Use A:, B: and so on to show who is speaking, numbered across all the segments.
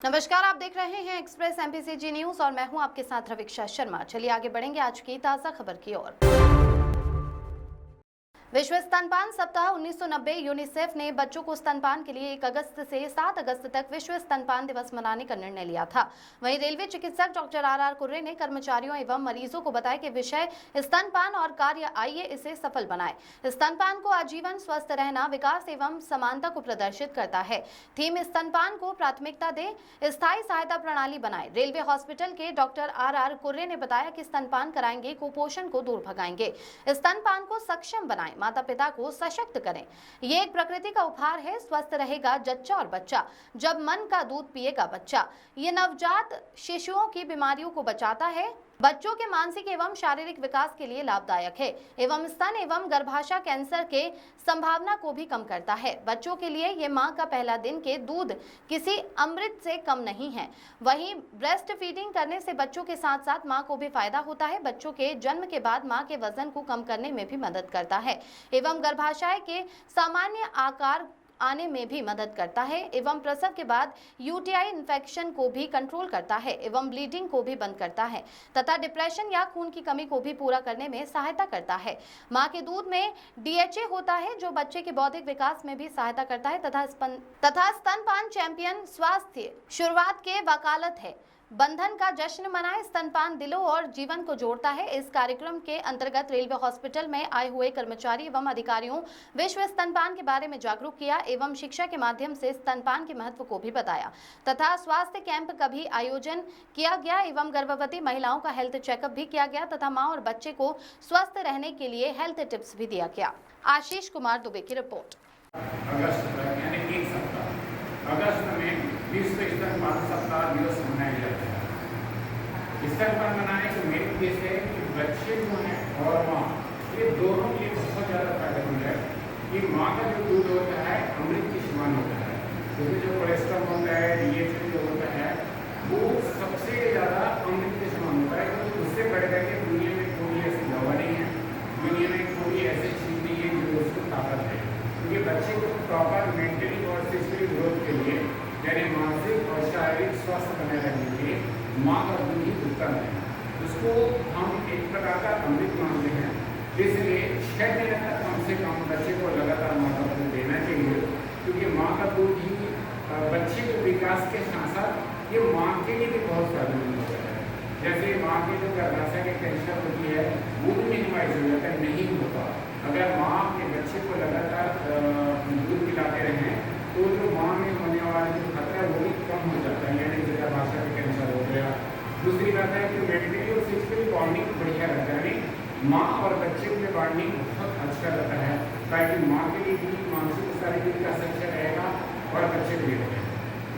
A: नमस्कार, आप देख रहे हैं एक्सप्रेस एमपीसीजी न्यूज और मैं हूं आपके साथ रवीक्षा शर्मा। चलिए आगे बढ़ेंगे आज की ताजा खबर की ओर। विश्व स्तनपान सप्ताह 1990 यूनिसेफ ने बच्चों को स्तनपान के लिए 1 अगस्त से 7 अगस्त तक विश्व स्तनपान दिवस मनाने का निर्णय लिया था। वहीं रेलवे चिकित्सक डॉक्टर आर कुर्रे ने कर्मचारियों एवं मरीजों को बताया कि विषय स्तनपान और कार्य, आइए इसे सफल बनाएं। स्तनपान को आजीवन स्वस्थ रहना, विकास एवं समानता को प्रदर्शित करता है। थीम स्तनपान को प्राथमिकता दे, स्थायी सहायता प्रणाली बनाए। रेलवे हॉस्पिटल के डॉक्टर आर कुर्रे ने बताया कि स्तनपान कराएंगे, कुपोषण को दूर भगाएंगे, स्तनपान को सक्षम बनाएं, माता पिता को सशक्त करें। ये एक प्रकृति का उपहार है। स्वस्थ रहेगा जच्चा और बच्चा जब मन का दूध पिएगा बच्चा। ये नवजात शिशुओं की बीमारियों को बचाता है, बच्चों के मानसिक एवं शारीरिक विकास के लिए लाभदायक है एवं स्तन एवं गर्भाशय कैंसर के संभावना को भी कम करता है। बच्चों के लिए ये मां का पहला दिन के दूध किसी अमृत से कम नहीं है। वहीं ब्रेस्ट फीडिंग करने से बच्चों के साथ साथ मां को भी फायदा होता है। बच्चों के जन्म के बाद मां के वजन को कम करने में भी मदद करता है एवं गर्भाशय के सामान्य आकार आने में भी मदद करता है एवं प्रसव के बाद यूटीआई इन्फेक्शन को भी कंट्रोल करता है एवं ब्लीडिंग को भी बंद करता है तथा डिप्रेशन या खून की कमी को भी पूरा करने में सहायता करता है। मां के दूध में डीएचए होता है जो बच्चे के बौद्धिक विकास में भी सहायता करता है तथा स्तनपान चैंपियन स्वास्थ्य शुरुआत के वकालत है। बंधन का जश्न मनाएं, स्तनपान दिलों और जीवन को जोड़ता है। इस कार्यक्रम के अंतर्गत रेलवे हॉस्पिटल में आए हुए कर्मचारी एवं अधिकारियों विश्व स्तनपान के बारे में जागरूक किया एवं शिक्षा के माध्यम से स्तनपान के महत्व को भी बताया तथा स्वास्थ्य कैंप का भी आयोजन किया गया एवं गर्भवती महिलाओं का हेल्थ चेकअप भी किया गया तथा मां और बच्चे को स्वस्थ रहने के लिए हेल्थ टिप्स भी दिया गया। आशीष कुमार दुबे की रिपोर्ट।
B: अगस्त में विश्व स्तनपान सप्ताह दिवस मनाया जाता है। स्तनपान मनाने का मेन उद्देश्य है कि बच्चे जो हैं और माँ, ये दोनों के लिए बहुत ज़्यादा फायदेमंद है कि माँ का जो दूध होता है अमृत के समान होता है। उसमें जो कोलेस्ट्रॉल होता है, डीएचए जो होता है, वो सबसे ज़्यादा अमृत के समान होता है। क्योंकि उससे बढ़ करके दुनिया में कोई ऐसी दवा नहीं है, दुनिया में कोई ऐसी चीज़ नहीं है जो उसको ताकत है। क्योंकि बच्चे को प्रॉपर मेंटली और फिजिकली ग्रोथ के लिए, यानी मानसिक और शारीरिक स्वास्थ्य बनाए रखने के लिए माँ का दूध ही उत्तम है। उसको हम एक प्रकार का अमृत मानते हैं। इसलिए 6 महीने तक कम से कम बच्चे को लगातार माँ का दूध देना चाहिए, क्योंकि माँ का दूध ही बच्चे के विकास के साथ साथ ये माँ के लिए भी बहुत फायदेमंद होता है। जैसे माँ के जो गर्भाशय के कैंसर होती है वो भी मिनिमाइज हो जाता है, नहीं होता। अगर माँ अपने बच्चे को लगातार दूध पिलाते रहें तो जो माँ में होने वाला जो खतरा है वो भी कम हो जाता है, यानी गर्भाशय के कैंसर हो गया। दूसरी बात है कि मेंटली और फिजिकली बॉन्डिंग बढ़िया रहता है, यानी माँ और बच्चे में बॉन्डिंग बहुत अच्छा रहता है, ताकि माँ के लिए भी मानसिक शारीरिक विकास अच्छा रहेगा और बच्चे के लिए रहेगा।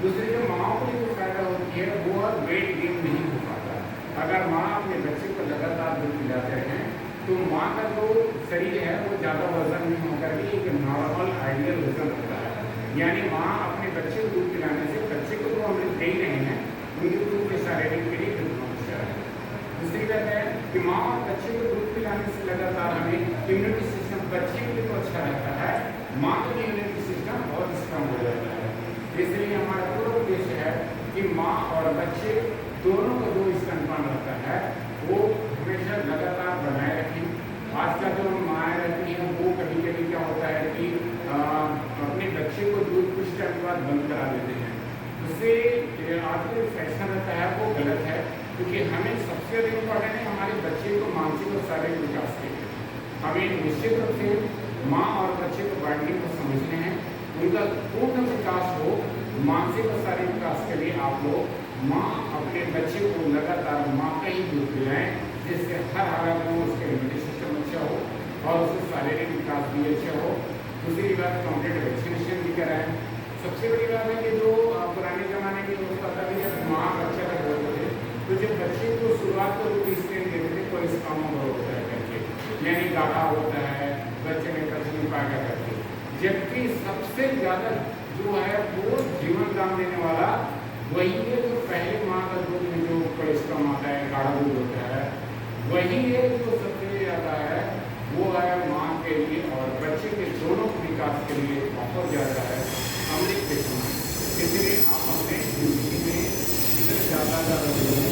B: दूसरी जो माँ को जो फायदा होती है वो वेट गेन नहीं हो पाता। अगर माँ अपने बच्चे को लगातार दूध पिलाते हैं तो माँ का जो शरीर है वो ज़्यादा वजन नहीं होकर के एक नॉर्मल आइडियल वजन होता है। यानी माँ अपने बच्चे को दूध पिलाने से बच्चे को तो अमृत दे ही नहीं है, उनके दूध के शारीरिक के लिए समस्या है। दूसरी बात है कि माँ और बच्चे को दूध पिलाने से लगातार हमें इम्यूनिटी सिस्टम बच्चे के लिए तो अच्छा रहता है, माँ का भी इम्यूनिटी सिस्टम बहुत स्ट्रांग हो जाता है। इसलिए हमारा पूरा उद्देश्य है कि माँ और बच्चे दोनों को जो स्तनपान रहता है वो हमेशा लगातार बनाए रखें। आजकल जो माएँ रहती हैं वो कभी कभी क्या होता है कि अपने बच्चे को दूध कुछ टाइम के बाद बंद करा देते हैं। उससे आज जो फैशन रहता है वो गलत है, क्योंकि हमें सबसे ज़्यादा इम्पोर्टेंट है हमारे बच्चे को मानसिक और शारीरिक विकास के लिए। हमें निश्चित रूप से माँ और बच्चे को बांटने को समझने हैं, उनका पूर्ण विकास हो। मानसिक और शारीरिक विकास के लिए आप लोग माँ अपने बच्चे को लगातार माँ का ही दूध पिलाएं, जिससे हर हालत में उसका इम्यूनिटी सिस्टम अच्छा हो और उसका शारीरिक विकास भी अच्छा हो। दूसरी बात, कंप्लीट वैक्सीनेशन भी कराएं। सबसे बड़ी बात है कि जो पुराने ज़माने में दोस्त पता भी जब माँ बच्चा का बोलते थे तो जब बच्चे को शुरुआत को रूप स्कैन देते थे कोई काम होता है करके, यानी गाढ़ा होता है, बच्चे में तकलीफ पाया करके। जबकि सबसे ज़्यादा जो है वो जीवन दान देने वाला वही है जो पहले माँ का दूध में जो कोलेस्ट्रॉल आता है, गाढ़ा दूध होता है, वही है जो सबसे ज़्यादा है वो है माँ के लिए और बच्चे के दोनों विकास के लिए बहुत ज़्यादा है, अमृत के समान। इसलिए आप अपने
C: ज़्यादा जरूरी है।